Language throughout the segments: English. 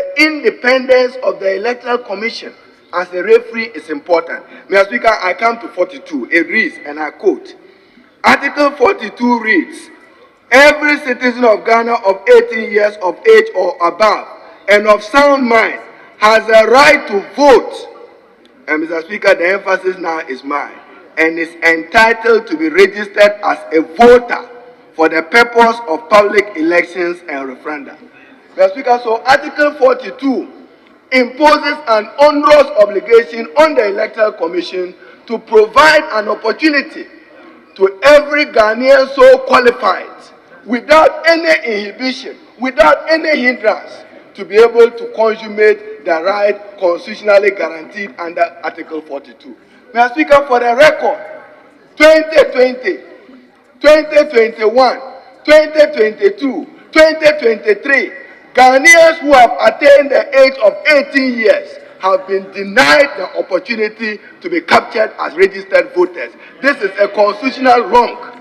the independence of the Electoral Commission as a referee is important. Mr. Speaker, I come to 42. It reads, and I quote, Article 42 reads, every citizen of Ghana of 18 years of age or above and of sound mind has a right to vote. And Mr. Speaker, the emphasis now is mine, and is entitled to be registered as a voter for the purpose of public elections and referenda. Mr. Speaker, so Article 42 imposes an onerous obligation on the Electoral Commission to provide an opportunity to every Ghanaian so qualified, without any inhibition, without any hindrance, to be able to consummate the right constitutionally guaranteed under Article 42. Mr. Speaker, for the record, 2020, 2021, 2022, 2023, Ghanaians who have attained the age of 18 years have been denied the opportunity to be captured as registered voters. This is a constitutional wrong.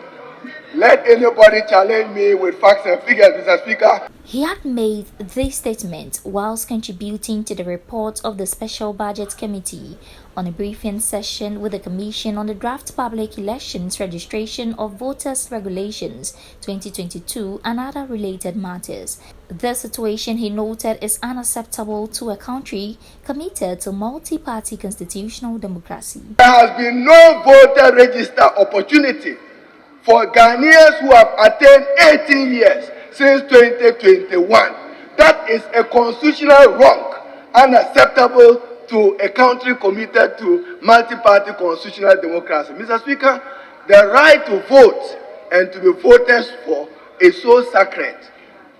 Let anybody challenge me with facts and figures, Mr. Speaker. He had made this statement whilst contributing to the report of the Special Budget Committee on a briefing session with the Commission on the Draft Public Elections Registration of Voters Regulations 2022 and other related matters. The situation, he noted, is unacceptable to a country committed to multi-party constitutional democracy. There has been no voter register opportunity for Ghanaians who have attained 18 years since 2021. That is a constitutional wrong, unacceptable to a country committed to multi-party constitutional democracy. Mr. Speaker, the right to vote and to be voted for is so sacred.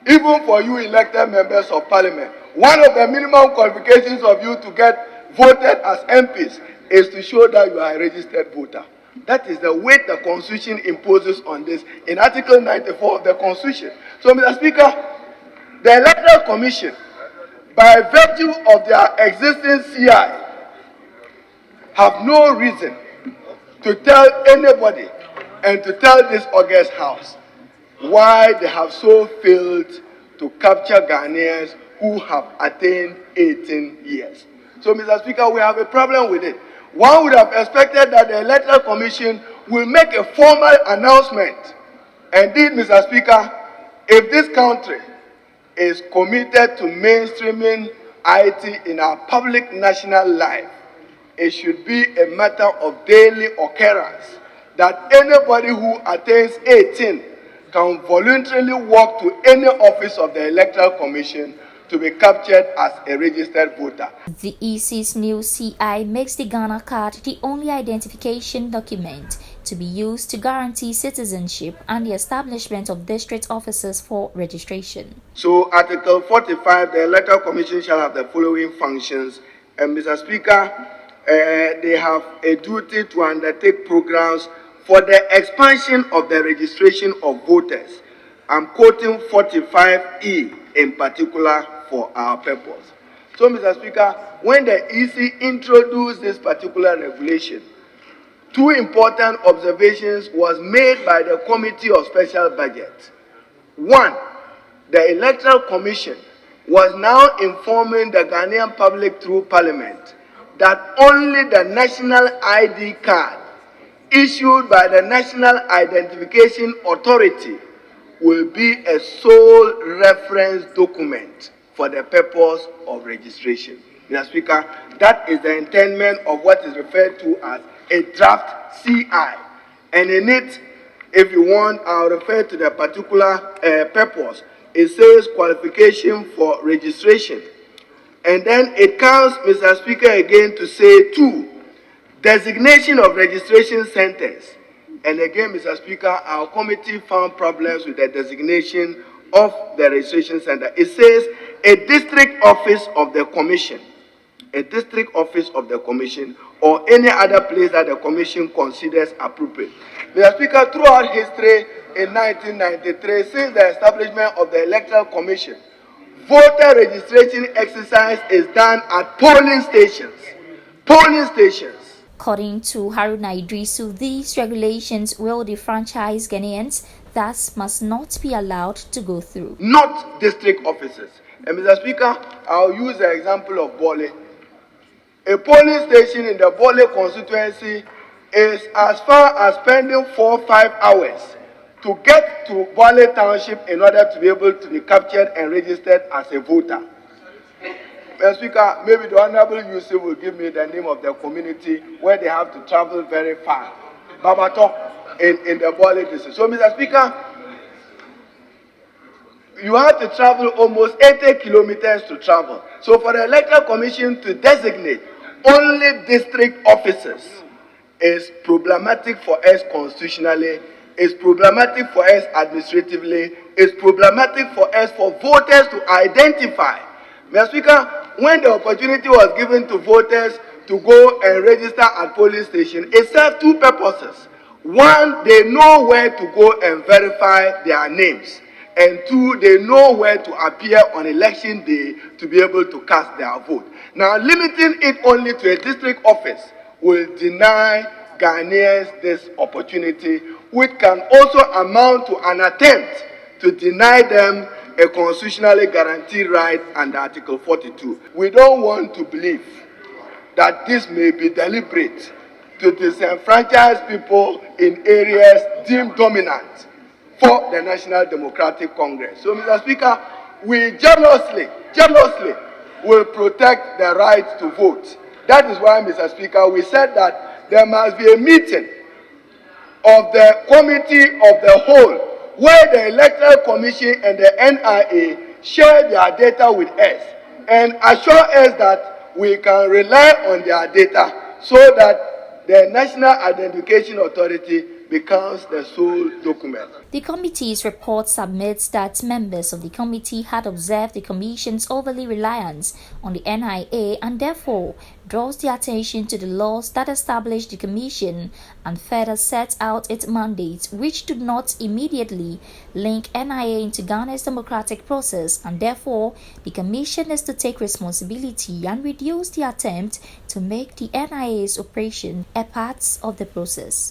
Even for you elected members of parliament, one of the minimum qualifications of you to get voted as MPs is to show that you are a registered voter. That is the weight the Constitution imposes on this in Article 94 of the Constitution. So, Mr. Speaker, the Electoral Commission, by virtue of their existing CI, have no reason to tell anybody and to tell this august House why they have so failed to capture Ghanaians who have attained 18 years. So, Mr. Speaker, we have a problem with it. One would have expected that the Electoral Commission will make a formal announcement. Indeed, Mr. Speaker, if this country is committed to mainstreaming IT in our public national life, it should be a matter of daily occurrence that anybody who attains 18 can voluntarily walk to any office of the Electoral Commission to be captured as a registered voter. The EC's new CI makes the Ghana card the only identification document to be used to guarantee citizenship and the establishment of district offices for registration. So, Article 45, the Electoral Commission shall have the following functions. And Mr. Speaker, they have a duty to undertake programs for the expansion of the registration of voters. I'm quoting 45E in particular for our purpose. So, Mr. Speaker, when the EC introduced this particular regulation, two important observations was made by the Committee of Special Budget. One, the Electoral Commission was now informing the Ghanaian public through Parliament that only the national ID card issued by the National Identification Authority will be a sole reference document for the purpose of registration. Mr. Speaker, that is the intendment of what is referred to as a draft CI. And in it, if you want, I'll refer to the particular purpose. It says qualification for registration. And then it comes, Mr. Speaker, again to say 2, designation of registration centers. And again, Mr. Speaker, our committee found problems with the designation of the registration center. It says a district office of the commission, a district office of the commission, or any other place that the commission considers appropriate. Mr. Speaker, throughout history in 1993, since the establishment of the Electoral Commission, voter registration exercise is done at polling stations. Polling stations. According to Haruna Iddrisu, these regulations will defranchise Ghanaians, thus must not be allowed to go through. Not district offices. And Mr. Speaker, I'll use the example of Bole. A polling station in the Bole constituency is as far as spending 4 or 5 hours to get to Bole Township in order to be able to be captured and registered as a voter. Mr. Speaker, maybe the Honorable Yusuf will give me the name of the community where they have to travel very far. Babato in the Bole district. So, Mr. Speaker, you have to travel almost 80 kilometers to travel. So, for the Electoral Commission to designate only district officers is problematic for us constitutionally, is problematic for us administratively, is problematic for us for voters to identify. Mr. Speaker, when the opportunity was given to voters to go and register at polling station, it served two purposes. One, they know where to go and verify their names. And two, they know where to appear on election day to be able to cast their vote. Now, limiting it only to a district office will deny Ghanaians this opportunity, which can also amount to an attempt to deny them a constitutionally guaranteed right under Article 42. We don't want to believe that this may be deliberate to disenfranchise people in areas deemed dominant for the National Democratic Congress. So, Mr. Speaker, we jealously will protect the right to vote. That is why, Mr. Speaker, we said that there must be a meeting of the Committee of the Whole where the Electoral Commission and the NIA share their data with us and assure us that we can rely on their data so that the National Identification Authority becomes the sole document. The committee's report submits that members of the committee had observed the Commission's overly reliance on the NIA and therefore draws the attention to the laws that establish the Commission and further sets out its mandates, which do not immediately link NIA into Ghana's democratic process, and therefore the Commission is to take responsibility and reduce the attempt to make the NIA's operation a part of the process.